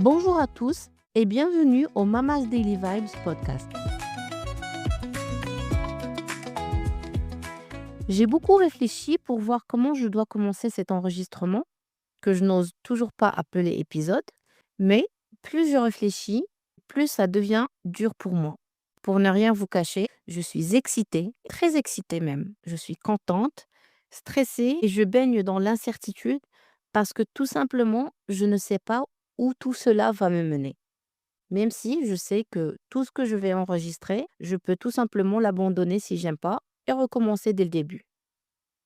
Bonjour à tous et bienvenue au Mama's Daily Vibes podcast. J'ai beaucoup réfléchi pour voir comment je dois commencer cet enregistrement, que je n'ose toujours pas appeler épisode, mais plus je réfléchis, plus ça devient dur pour moi. Pour ne rien vous cacher, je suis excitée, très excitée même. Je suis contente, stressée et je baigne dans l'incertitude parce que tout simplement, je ne sais pas où tout cela va me mener. Même si je sais que tout ce que je vais enregistrer, je peux tout simplement l'abandonner si j'aime pas et recommencer dès le début.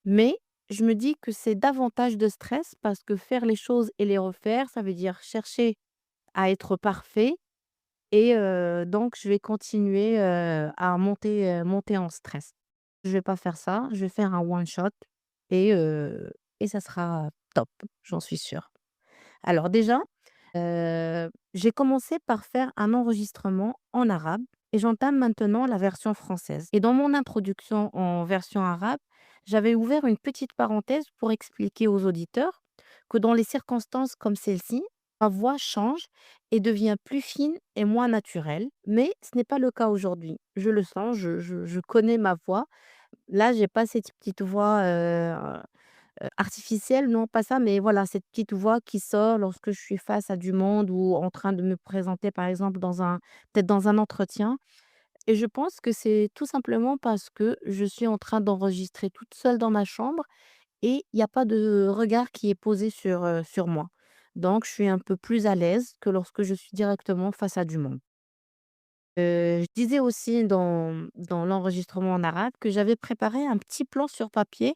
Mais je me dis que c'est davantage de stress parce que faire les choses et les refaire, ça veut dire chercher à être parfait et donc je vais continuer, à monter en stress. Je vais pas faire ça, je vais faire un one shot et et ça sera top, j'en suis sûre. Alors déjà, j'ai commencé par faire un enregistrement en arabe et j'entame maintenant la version française. Et dans mon introduction en version arabe, j'avais ouvert une petite parenthèse pour expliquer aux auditeurs que dans les circonstances comme celle-ci, ma voix change et devient plus fine et moins naturelle. Mais ce n'est pas le cas aujourd'hui. Je le sens, je connais ma voix. Là, j'ai pas cette petite voix artificielle, non, pas ça, mais voilà, cette petite voix qui sort lorsque je suis face à du monde ou en train de me présenter, par exemple, peut-être dans un entretien. Et je pense que c'est tout simplement parce que je suis en train d'enregistrer toute seule dans ma chambre et il y a pas de regard qui est posé sur moi. Donc je suis un peu plus à l'aise que lorsque je suis directement face à du monde. Je disais aussi dans l'enregistrement en arabe que j'avais préparé un petit plan sur papier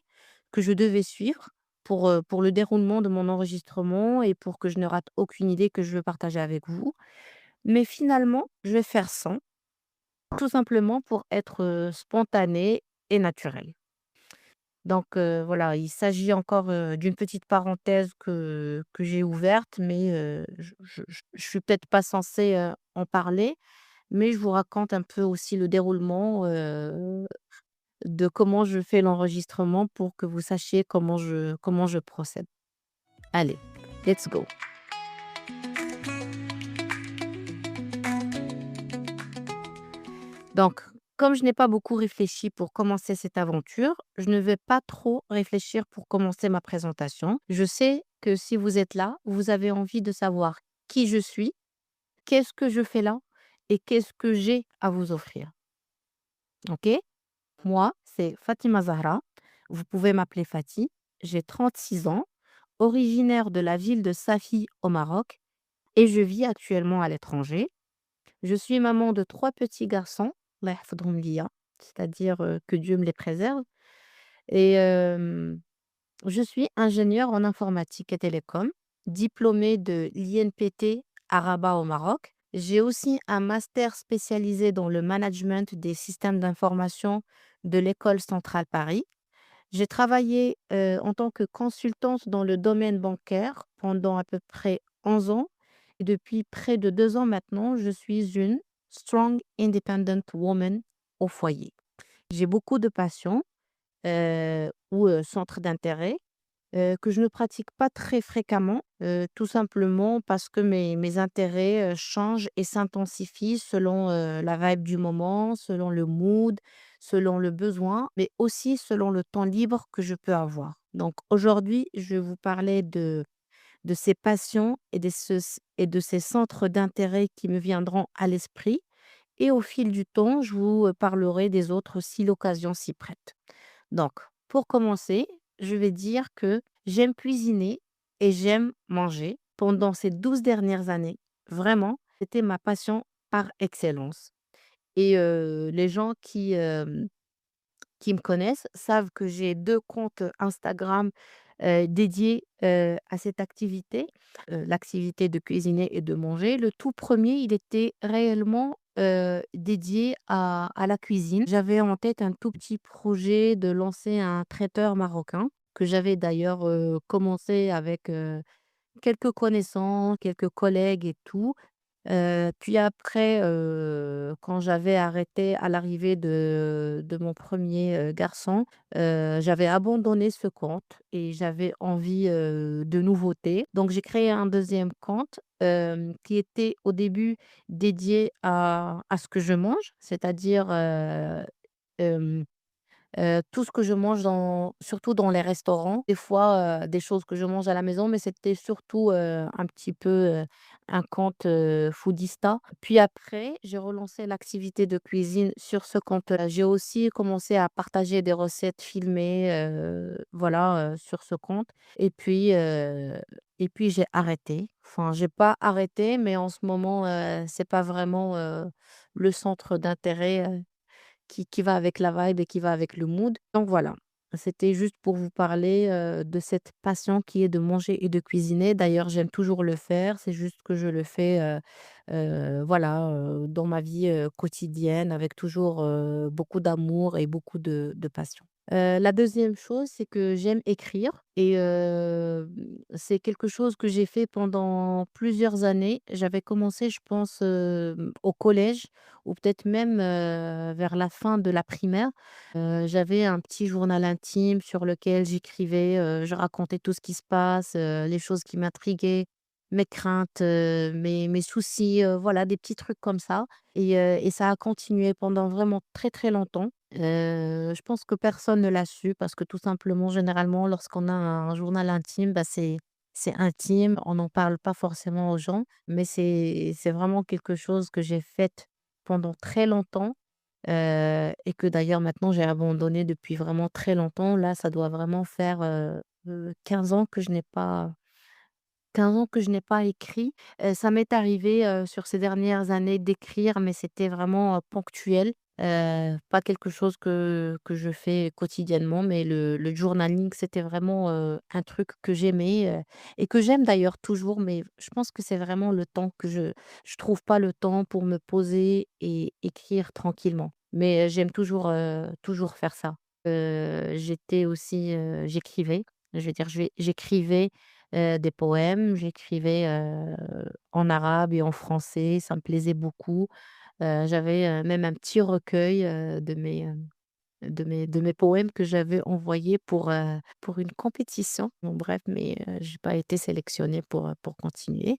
que je devais suivre pour le déroulement de mon enregistrement et pour que je ne rate aucune idée que je veux partager avec vous. Mais finalement, je vais faire sans, tout simplement pour être, spontanée et naturelle. Donc voilà, il s'agit encore, d'une petite parenthèse que j'ai ouverte, mais je suis peut-être pas censée, en parler, mais je vous raconte un peu aussi le déroulement, de comment je fais l'enregistrement pour que vous sachiez comment je procède. Allez, let's go. Donc, comme je n'ai pas beaucoup réfléchi pour commencer cette aventure, je ne vais pas trop réfléchir pour commencer ma présentation. Je sais que si vous êtes là, vous avez envie de savoir qui je suis, qu'est-ce que je fais là et qu'est-ce que j'ai à vous offrir. OK? Moi, c'est Fatima Zahra. Vous pouvez m'appeler Fati. J'ai 36 ans, originaire de la ville de Safi au Maroc et je vis actuellement à l'étranger. Je suis maman de 3 petits garçons, Allah yahfadhom liya, c'est-à-dire, que Dieu me les préserve et je suis ingénieure en informatique et télécom, diplômée de l'INPT à Rabat au Maroc. J'ai aussi un master spécialisé dans le management des systèmes d'information de l'École centrale Paris. J'ai travaillé, en tant que consultante dans le domaine bancaire pendant à peu près 11 ans et depuis près de 2 ans maintenant, je suis une strong independent woman au foyer. J'ai beaucoup de passions, ou centres d'intérêt, que je ne pratique pas très fréquemment, tout simplement parce que mes intérêts, changent et s'intensifient selon, la vibe du moment, selon le mood, selon le besoin, mais aussi selon le temps libre que je peux avoir. Donc aujourd'hui, je vais vous parler de ces passions et de ces centres d'intérêt qui me viendront à l'esprit et au fil du temps, je vous, parlerai des autres si l'occasion s'y prête. Donc, pour commencer, je vais dire que j'aime cuisiner et j'aime manger. Pendant ces 12 dernières années, vraiment, c'était ma passion par excellence. Et les gens qui me connaissent savent que j'ai 2 comptes Instagram, dédiés, à cette activité, l'activité de cuisiner et de manger. Le tout premier, il était réellement, dédié à la cuisine. J'avais en tête un tout petit projet de lancer un traiteur marocain que j'avais d'ailleurs, commencé avec, quelques connaissances, quelques collègues et tout. Puis après, quand j'avais arrêté à l'arrivée de mon premier garçon, j'avais abandonné ce compte et j'avais envie, de nouveautés. Donc j'ai créé un deuxième compte, qui était au début dédié à ce que je mange, c'est-à-dire, hem tout ce que je mange surtout dans les restaurants. Des fois, des choses que je mange à la maison, mais c'était surtout, un petit peu, un compte, foodista. Puis après, j'ai relancé l'activité de cuisine sur ce compte-là. J'ai aussi commencé à partager des recettes filmées, voilà, sur ce compte et puis, heu et puis j'ai arrêté. Enfin, j'ai pas arrêté, mais en ce moment, c'est pas vraiment, le centre d'intérêt, qui va avec la vibe et qui va avec le mood. Donc voilà, c'était juste pour vous parler, de cette passion qui est de manger et de cuisiner. D'ailleurs, j'aime toujours le faire, c'est juste que je le fais, voilà, dans ma vie, quotidienne avec toujours, beaucoup d'amour et beaucoup de passion. La deuxième chose, c'est que j'aime écrire et c'est quelque chose que j'ai fait pendant plusieurs années. J'avais commencé, je pense, au collège ou peut-être même, vers la fin de la primaire. J'avais un petit journal intime sur lequel j'écrivais, je racontais tout ce qui se passe, les choses qui m'intriguaient, mes craintes, mes soucis, voilà, des petits trucs comme ça et ça a continué pendant vraiment très, très longtemps. Je pense que personne ne l'a su parce que tout simplement, généralement, lorsqu'on a un journal intime, bah, c'est intime, on n'en parle pas forcément aux gens, mais c'est vraiment quelque chose que j'ai fait pendant très longtemps, et que d'ailleurs maintenant j'ai abandonné depuis vraiment très longtemps. Là, ça doit vraiment faire, 15 ans que je n'ai pas 15 ans que je n'ai pas écrit. Ça m'est arrivé, sur ces dernières années d'écrire, mais c'était vraiment, ponctuel, pas quelque chose que je fais quotidiennement, mais le journaling, c'était vraiment, un truc que j'aimais, et que j'aime d'ailleurs toujours, mais je pense que c'est vraiment le temps que je trouve pas le temps pour me poser et écrire tranquillement. Mais, j'aime toujours, toujours faire ça. J'étais aussi, j'écrivais, je veux dire, j'écrivais des poèmes, j'écrivais, en arabe et en français, ça me plaisait beaucoup. J'avais, même un petit recueil, de mes poèmes que j'avais envoyés pour une compétition. Bon bref, mais j'ai pas été sélectionnée pour continuer.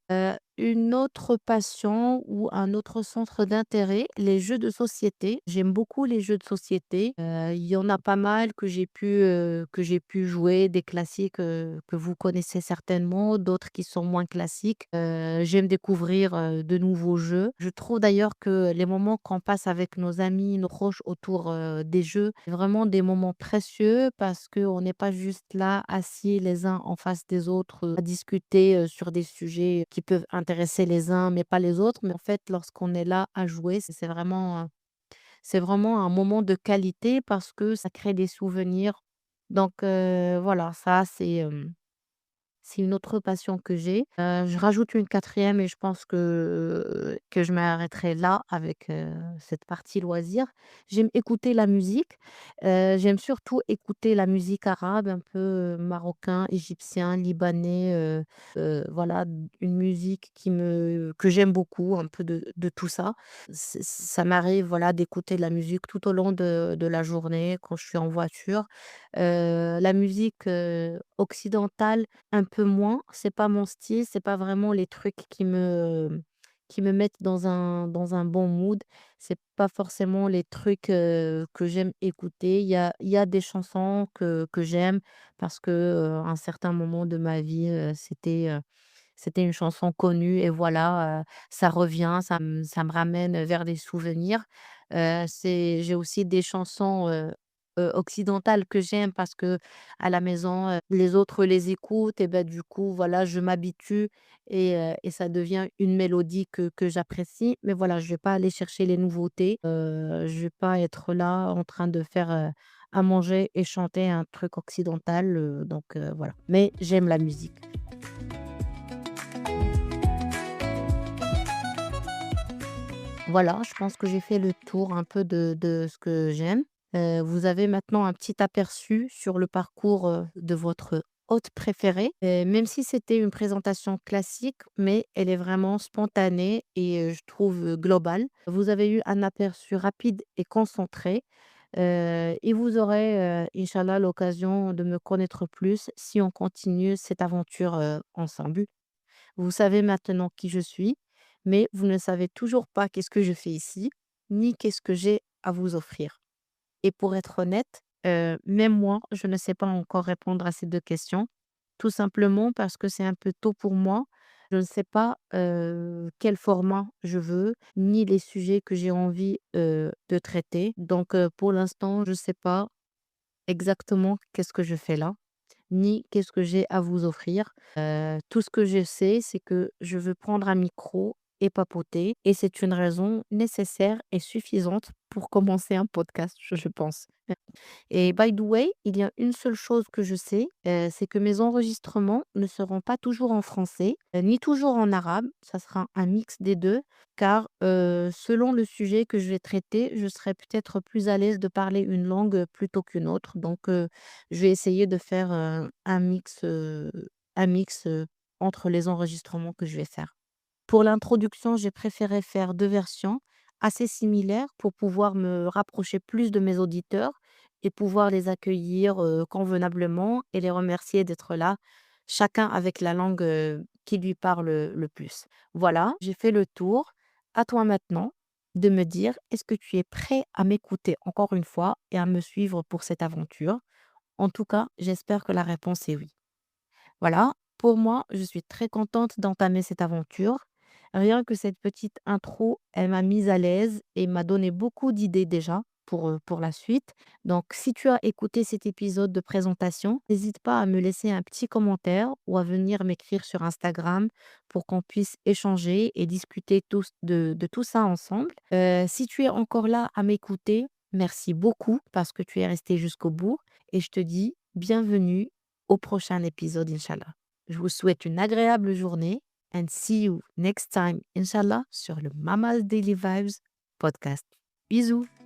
Une autre passion ou un autre centre d'intérêt, les jeux de société. J'aime beaucoup les jeux de société. Il y en a pas mal que j'ai pu jouer, des classiques, que vous connaissez certainement, d'autres qui sont moins classiques. J'aime découvrir, de nouveaux jeux. Je trouve d'ailleurs que les moments qu'on passe avec nos amis, nos proches autour, des jeux, c'est vraiment des moments précieux parce qu'on n'est pas juste là, assis les uns en face des autres, à discuter, sur des sujets qui peuvent intéresser les uns mais pas les autres. Mais en fait, lorsqu'on est là à jouer, c'est vraiment un moment de qualité parce que ça crée des souvenirs. Donc voilà, ça c'est une autre passion que j'ai. Je rajoute une quatrième et je pense que je m'arrêterai là avec, cette partie loisirs. J'aime écouter la musique, j'aime surtout écouter la musique arabe, un peu, marocain, égyptien, libanais, voilà, une musique que j'aime beaucoup, un peu de tout ça. Ça m'arrive, voilà, d'écouter de la musique tout au long de la journée quand je suis en voiture. La musique, occidentale, un peu moins, c'est pas mon style, c'est pas vraiment les trucs qui me mettent dans un bon mood. C'est pas forcément les trucs, que j'aime écouter. Il y a des chansons que j'aime parce que, à un certain moment de ma vie, c'était une chanson connue et voilà, ça revient, ça me ramène vers des souvenirs. J'ai aussi des chansons, occidentales que j'aime parce que à la maison, les autres les écoutent et ben du coup, voilà, je m'habitue et ça devient une mélodie que j'apprécie. Mais voilà, je vais pas aller chercher les nouveautés, je vais pas être là en train de faire, à manger et chanter un truc occidental, donc voilà. Mais j'aime la musique. Voilà, je pense que j'ai fait le tour un peu de ce que j'aime. Vous avez maintenant un petit aperçu sur le parcours, de votre hôte préférée. Même si c'était une présentation classique, mais elle est vraiment spontanée et je trouve, globale. Vous avez eu un aperçu rapide et concentré, et vous aurez, inch'Allah l'occasion de me connaître plus si on continue cette aventure, ensemble. Vous savez maintenant qui je suis, mais vous ne savez toujours pas qu'est-ce que je fais ici, ni qu'est-ce que j'ai à vous offrir. Et pour être honnête, même moi, je ne sais pas encore répondre à ces 2 questions, tout simplement parce que c'est un peu tôt pour moi. Je ne sais pas, quel format je veux, ni les sujets que j'ai envie, de traiter. Donc, pour l'instant, je ne sais pas exactement qu'est-ce que je fais là, ni qu'est-ce que j'ai à vous offrir. Tout ce que je sais, c'est que je veux prendre un micro et papoter et c'est une raison nécessaire et suffisante pour commencer un podcast, je pense. Et by the way, il y a une seule chose que je sais, c'est que mes enregistrements ne seront pas toujours en français, ni toujours en arabe. Ça sera un mix des 2, car, selon le sujet que je vais traiter, je serai peut-être plus à l'aise de parler une langue, plutôt qu'une autre. Donc, je vais essayer de faire, un mix, entre les enregistrements que je vais faire. Pour l'introduction, j'ai préféré faire 2 versions assez similaires pour pouvoir me rapprocher plus de mes auditeurs et pouvoir les accueillir, convenablement et les remercier d'être là, chacun avec la langue, qui lui parle, le plus. Voilà, j'ai fait le tour. À toi maintenant de me dire, est-ce que tu es prêt à m'écouter encore une fois et à me suivre pour cette aventure? En tout cas, j'espère que la réponse est oui. Voilà, pour moi, je suis très contente d'entamer cette aventure. Rien que cette petite intro, elle m'a mise à l'aise et m'a donné beaucoup d'idées déjà pour la suite. Donc, si tu as écouté cet épisode de présentation, n'hésite pas à me laisser un petit commentaire ou à venir m'écrire sur Instagram pour qu'on puisse échanger et discuter de tout ça ensemble. Si tu es encore là à m'écouter, merci beaucoup parce que tu es resté jusqu'au bout et je te dis bienvenue au prochain épisode, Inch'Allah. Je vous souhaite une agréable journée and see you next time, Inch'Allah, sur le Mama's Daily Vibes podcast. Bisous!